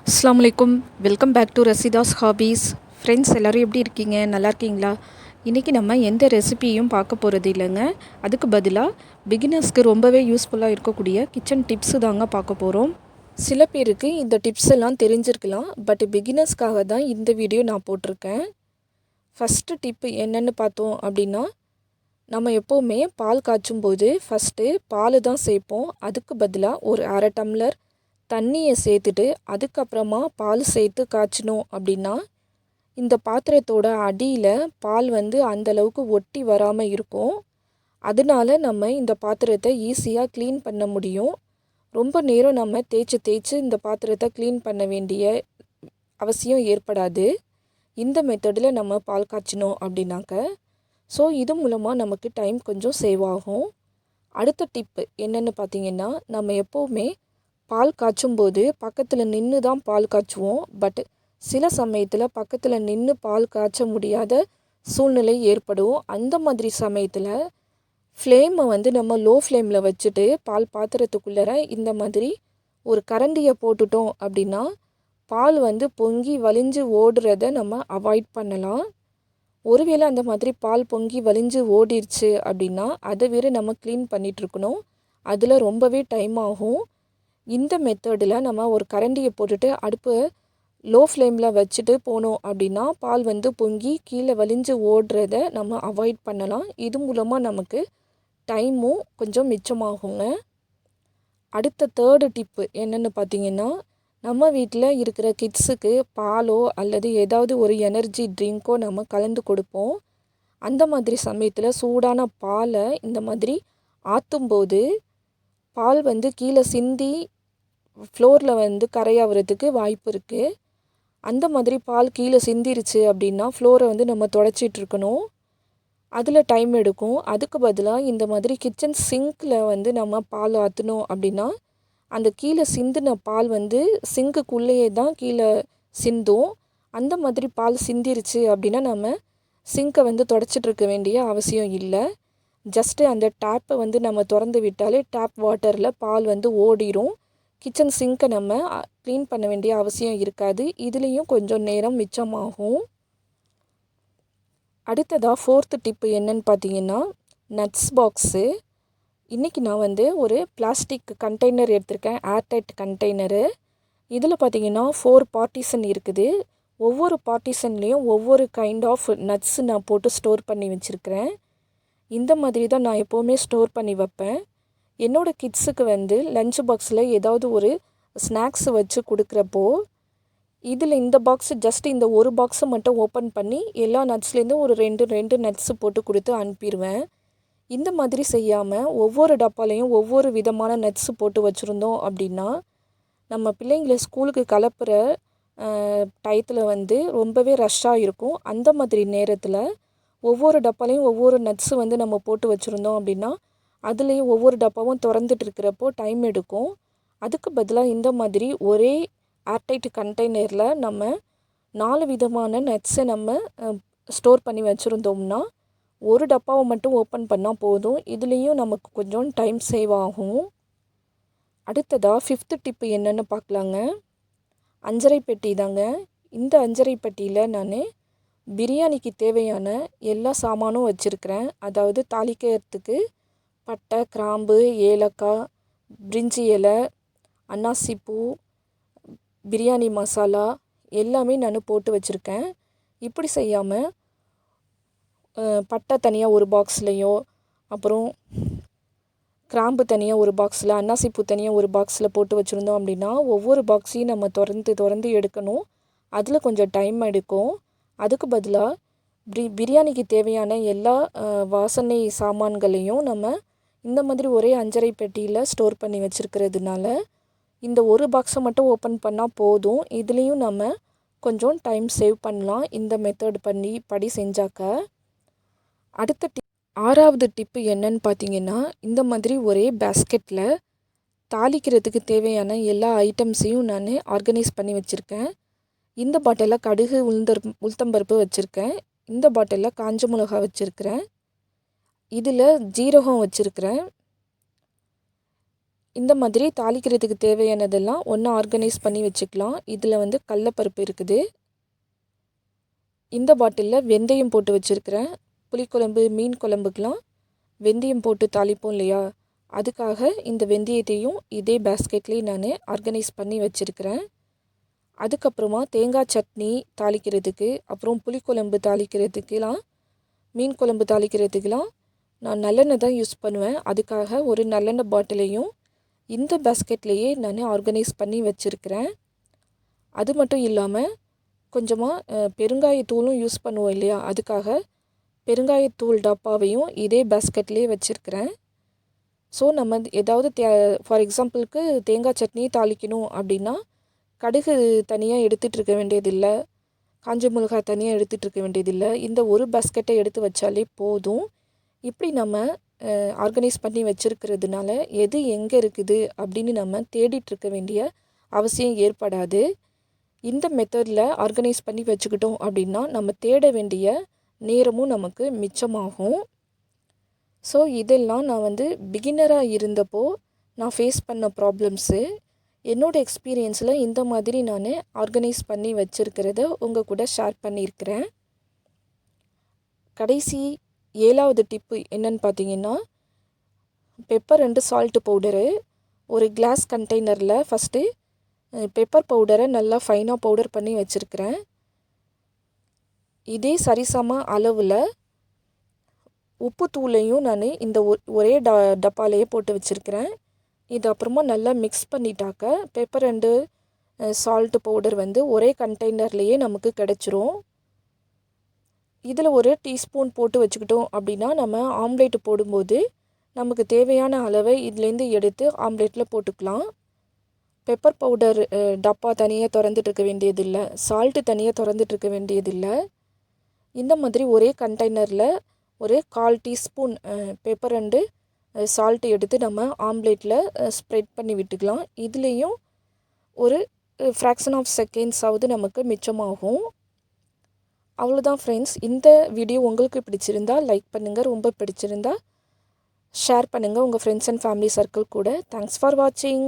அஸ்ஸலாமு அலைக்கும். Welcome back to Rasheeda's hobbies. Friends எல்லோரும் எப்படி இருக்கீங்க? நல்லா இருக்கீங்களா? இன்றைக்கி நம்ம எந்த ரெசிபியும் பார்க்க போகிறது இல்லைங்க. அதுக்கு பதிலாக பிகினர்ஸ்க்கு ரொம்பவே யூஸ்ஃபுல்லாக இருக்கக்கூடிய கிச்சன் டிப்ஸு தாங்க பார்க்க போகிறோம். சில பேருக்கு இந்த டிப்ஸ் எல்லாம் தெரிஞ்சிருக்கலாம். பட் பிகினர்ஸ்க்காக தான் இந்த வீடியோ நான் போட்டிருக்கேன். ஃபஸ்ட்டு டிப்பு என்னென்னு பார்த்தோம் அப்படின்னா, நம்ம எப்போவுமே பால் காய்ச்சும் போது ஃபஸ்ட்டு பால் தான் சேர்ப்போம். அதுக்கு பதிலாக ஒரு அரை டம்ளர் தண்ணியை சேர்த்துட்டு அதுக்கப்புறமா பால் சேர்த்து காய்ச்சினோம் அப்படின்னா இந்த பாத்திரத்தோட அடியில் பால் அந்தளவுக்கு ஒட்டி வராமல் இருக்கும். அதனால நம்ம இந்த பாத்திரத்தை ஈஸியாக க்ளீன் பண்ண முடியும். ரொம்ப நேரம் நம்ம தேய்ச்சி இந்த பாத்திரத்தை க்ளீன் பண்ண வேண்டிய அவசியம் ஏற்படாது. இந்த மெத்தடில் நம்ம பால் காய்ச்சினோம் அப்படின்னாக்க ஸோ இது மூலமாக நமக்கு டைம் கொஞ்சம் சேவ் ஆகும். அடுத்த டிப்பு என்னென்னு பார்த்திங்கன்னா, நம்ம எப்போவுமே பால் காய்ச்சும்போது பக்கத்தில் நின்று தான் பால் காய்ச்சுவோம். பட் சில சமயத்தில் பக்கத்தில் நின்று பால் காய்ச்ச முடியாத சூழ்நிலை ஏற்படும். அந்த மாதிரி சமயத்தில் ஃப்ளேமை நம்ம லோ ஃப்ளேமில் வச்சுட்டு பால் பாத்திரத்துக்குள்ளே இந்த மாதிரி ஒரு கரண்டியை போட்டுட்டோம் அப்படின்னா பால் பொங்கி வலிஞ்சு ஓடுறத நம்ம அவாய்ட் பண்ணலாம். ஒருவேளை அந்த மாதிரி பால் பொங்கி வலிஞ்சு ஓடிடுச்சு அப்படின்னா அதை வேறு நம்ம க்ளீன் பண்ணிகிட்ருக்கணும். அதில் ரொம்பவே டைம் ஆகும். இந்த மெத்தடில் நம்ம ஒரு கரண்டியை போட்டுட்டு அடுப்பு லோ ஃப்ளேமில் வச்சுட்டு போனோம் அப்படின்னா பால் பொங்கி கீழே வலிஞ்சு ஓடுறத நம்ம அவாய்ட் பண்ணலாம். இது மூலமாக நமக்கு டைமும் கொஞ்சம் மிச்சமாகுங்க. அடுத்த தேர்டு டிப்பு என்னென்னு பார்த்திங்கன்னா, நம்ம வீட்டில் இருக்கிற கிட்ஸுக்கு பாலோ அல்லது ஏதாவது ஒரு எனர்ஜி ட்ரிங்க்கோ நம்ம கலந்து கொடுப்போம். அந்த மாதிரி சமயத்தில் சூடான பாலை இந்த மாதிரி ஆற்றும்போது பால் கீழே சிந்தி ஃப்ளோரில் கரையாகிறதுக்கு வாய்ப்பு இருக்குது. அந்த மாதிரி பால் கீழே சிந்திருச்சு அப்படின்னா ஃப்ளோரை நம்ம தொடச்சிட்ருக்கணும். அதில் டைம் எடுக்கும். அதுக்கு பதிலாக இந்த மாதிரி கிச்சன் சிங்க்கில் நம்ம பால் ஆற்றினோம் அப்படின்னா அந்த கீழே சிந்தின பால் சிங்க்குள்ளேயே தான் கீழே சிந்தும். அந்த மாதிரி பால் சிந்திருச்சு அப்படின்னா நம்ம சிங்கை தொடச்சிட்ருக்க வேண்டிய அவசியம் இல்லை. ஜஸ்ட்டு அந்த டேப்பை நம்ம திறந்து விட்டாலே டேப் வாட்டரில் பால் ஓடிடும். கிச்சன் சிங்க்கை நம்ம க்ளீன் பண்ண வேண்டிய அவசியம் இருக்காது. இதுலேயும் கொஞ்சம் நேரம் மிச்சமாகும். அடுத்ததாக ஃபோர்த்து டிப்பு என்னன்னு பார்த்தீங்கன்னா, நட்ஸ் பாக்ஸு. இன்றைக்கி நான் ஒரு பிளாஸ்டிக் கண்டெய்னர் எடுத்திருக்கேன், ஏர்டைட் கண்டெய்னரு. இதில் பார்த்திங்கன்னா 4 பார்ட்டிஷன் இருக்குது. ஒவ்வொரு பார்ட்டிஷன்லேயும் ஒவ்வொரு கைண்ட் ஆஃப் நட்ஸு நான் போட்டு ஸ்டோர் பண்ணி வச்சுருக்கிறேன். இந்த மாதிரி தான் நான் எப்போவுமே ஸ்டோர் பண்ணி வைப்பேன். என்னோடய கிட்ஸுக்கு லஞ்ச் பாக்ஸில் ஏதாவது ஒரு ஸ்நாக்ஸ் வச்சு கொடுக்குறப்போ இதில் இந்த பாக்ஸு ஜஸ்ட் இந்த ஒரு பாக்ஸை மட்டும் ஓப்பன் பண்ணி எல்லா நட்ஸ்லேருந்தும் ஒரு ரெண்டு நட்ஸு போட்டு கொடுத்து அனுப்பிடுவேன். இந்த மாதிரி செய்யாமல் ஒவ்வொரு டப்பாலையும் ஒவ்வொரு விதமான நட்ஸு போட்டு வச்சுருந்தோம் அப்படின்னா நம்ம பிள்ளைங்களை ஸ்கூலுக்கு கிளப்புற டயத்தில் ரொம்பவே ரஷ்ஷாக இருக்கும். அந்த மாதிரி நேரத்தில் ஒவ்வொரு டப்பாலையும் ஒவ்வொரு நட்ஸு நம்ம போட்டு வச்சுருந்தோம் அப்படின்னா அதுலேயும் ஒவ்வொரு டப்பாவும் திறந்துட்டு இருக்கிறப்போ டைம் எடுக்கும். அதுக்கு பதிலாக இந்த மாதிரி ஒரே ஏர்டைட் கண்டெய்னரில் நம்ம 4 விதமான நட்ஸை நம்ம ஸ்டோர் பண்ணி வச்சுருந்தோம்னா ஒரு டப்பாவை மட்டும் ஓப்பன் பண்ணால் போதும். இதுலேயும் நமக்கு கொஞ்சம் டைம் சேவ் ஆகும். அடுத்ததாக 5th டிப்பு என்னென்னு பார்க்கலாங்க. அஞ்சரை பெட்டி தாங்க. இந்த அஞ்சரை பெட்டியில் நான் பிரியாணிக்கு தேவையான எல்லா சாமானும் வச்சுருக்கிறேன். அதாவது தாளிக்கிறதுக்கு பட்டை, கிராம்பு, ஏலக்காய், பிரிஞ்சி இலை, அன்னாசிப்பூ, பிரியாணி மசாலா எல்லாமே நான் போட்டு வச்சுருக்கேன். இப்படி செய்யாமல் பட்டை தனியாக ஒரு பாக்ஸ்லேயோ, அப்புறம் கிராம்பு தனியாக ஒரு பாக்ஸில், அன்னாசிப்பூ தனியாக ஒரு பாக்ஸில் போட்டு வச்சுருந்தோம் அப்படின்னா ஒவ்வொரு பாக்ஸையும் நம்ம திறந்து எடுக்கணும். அதில் கொஞ்சம் டைம் எடுக்கும். அதுக்கு பதிலாக பிரியாணிக்கு தேவையான எல்லா வாசனை சாமான்களையும் நம்ம இந்த மாதிரி ஒரே அஞ்சரை பெட்டியில் ஸ்டோர் பண்ணி வச்சுருக்கிறதுனால இந்த ஒரு பாக்ஸை மட்டும் ஓப்பன் பண்ணால் போதும். இதுலேயும் நம்ம கொஞ்சம் டைம் சேவ் பண்ணலாம் இந்த மெத்தட் படி செஞ்சாக்க. அடுத்த 6வது டிப்பு என்னன்னு பார்த்தீங்கன்னா, இந்த மாதிரி ஒரே பேஸ்கெட்டில் தாளிக்கிறதுக்கு தேவையான எல்லா ஐட்டம்ஸையும் நான் ஆர்கனைஸ் பண்ணி வச்சுருக்கேன். இந்த பாட்டிலில் கடுகு, உளுத்தம்பருப்பு வச்சுருக்கேன். இந்த பாட்டிலில் காஞ்ச மிளகா வச்சுருக்கிறேன். இதில் ஜீரகம் வச்சுருக்கிறேன். இந்த மாதிரி தாளிக்கிறதுக்கு தேவையானதெல்லாம் ஒன்றா ஆர்கனைஸ் பண்ணி வச்சுக்கலாம். இதில் வந்து கடலப்பருப்பு இருக்குது. இந்த பாட்டிலில் வெந்தயம் போட்டு வச்சுருக்கிறேன். புளிக்குழம்பு மீன் குழம்புக்கெலாம் வெந்தயம் போட்டு தாளிப்போம் இல்லையா, அதுக்காக இந்த வெந்தயத்தையும் இதே பேஸ்கெட்லேயே நான் ஆர்கனைஸ் பண்ணி வச்சுருக்கிறேன். அதுக்கப்புறமா தேங்காய் சட்னி தாளிக்கிறதுக்கு, அப்புறம் புளிக்குழம்பு தாளிக்கிறதுக்கெலாம், மீன் குழம்பு தாளிக்கிறதுக்கெலாம் நான் நல்லெண்ணெய் தான் யூஸ் பண்ணுவேன். அதுக்காக ஒரு நல்லெண்ணெய் பாட்டிலையும் இந்த பேஸ்கெட்லேயே நான் ஆர்கனைஸ் பண்ணி வச்சுருக்கிறேன். அது மட்டும் இல்லாமல் கொஞ்சமாக பெருங்காயத்தூளும் யூஸ் பண்ணுவோம் இல்லையா, அதுக்காக பெருங்காயத்தூள் டப்பாவையும் இதே பேஸ்கெட்லேயே வச்சுருக்கிறேன். ஸோ நம்ம ஏதாவது ஃபார் எக்ஸாம்பிளுக்கு தேங்காய் சட்னி தாளிக்கணும் அப்படின்னா கடுகு தனியாக எடுத்துகிட்டு இருக்க வேண்டியதில்லை, காஞ்ச மிளகாய் தனியாக எடுத்துகிட்டு இருக்க வேண்டியதில்லை. இந்த ஒரு பேஸ்கெட்டை எடுத்து வச்சாலே போதும். இப்படி நம்ம ஆர்கனைஸ் பண்ணி வச்சுருக்கிறதுனால எது எங்கே இருக்குது அப்படின்னு நம்ம தேடிட்டுருக்க வேண்டிய அவசியம் ஏற்படாது. இந்த மெத்தடில் ஆர்கனைஸ் பண்ணி வச்சுக்கிட்டோம் அப்படின்னா நம்ம தேட வேண்டிய நேரமும் நமக்கு மிச்சமாகும். ஸோ இதெல்லாம் நான் வந்து பிகினராக இருந்தப்போ நான் ஃபேஸ் பண்ண ப்ராப்ளம்ஸு. என்னோடய எக்ஸ்பீரியன்ஸில் இந்த மாதிரி நான் ஆர்கனைஸ் பண்ணி வச்சுருக்கிறத உங்கள் கூட ஷேர் பண்ணியிருக்கிறேன். கடைசி 7வது டிப்பு என்னன்னு பார்த்தீங்கன்னா, பெப்பர் அண்டு சால்ட்டு பவுடரு. ஒரு கிளாஸ் கண்டெய்னரில் ஃபஸ்ட்டு பெப்பர் பவுடரை நல்லா ஃபைனாக பவுடர் பண்ணி வச்சுருக்கிறேன். இதே சரிசம அளவில் உப்பு தூளையும் நான் இந்த ஒரே டப்பாலேயே போட்டு வச்சுருக்கிறேன். இது அப்புறமா நல்லா மிக்ஸ் பண்ணிட்டாக்க பெப்பர் அண்டு சால்ட்டு பவுடர் வந்து ஒரே கண்டெய்னர்லேயே நமக்கு கிடச்சிரும். இதில் ஒரு டீஸ்பூன் போட்டு வச்சுக்கிட்டோம் அப்படின்னா நம்ம ஆம்லேட்டு போடும்போது நமக்கு தேவையான அளவை இதுலேருந்து எடுத்து ஆம்லேட்டில் போட்டுக்கலாம். பெப்பர் பவுடர் டப்பா தனியாக திறந்துட்டுருக்க வேண்டியதில்லை, சால்ட்டு தனியாக திறந்துட்டுருக்க வேண்டியதில்லை. இந்த மாதிரி ஒரே கண்டெய்னரில் ஒரு 1/4 டீஸ்பூன் பெப்பர் அண்டு சால்ட்டு எடுத்து நம்ம ஆம்லேட்டில் ஸ்ப்ரெட் பண்ணி விட்டுக்கலாம். இதுலேயும் ஒரு ஃப்ராக்ஷன் ஆஃப் செகண்ட்ஸாவது நமக்கு மிச்சமாகும். அவ்வளோதான் ஃப்ரெண்ட்ஸ். இந்த வீடியோ உங்களுக்கு பிடிச்சிருந்தால் லைக் பண்ணுங்கள், ரொம்ப பிடிச்சிருந்தா ஷேர் பண்ணுங்கள் உங்கள் ஃப்ரெண்ட்ஸ் அண்ட் ஃபேமிலி சர்க்கிள் கூட. தேங்க்ஸ் ஃபார் வாட்சிங்.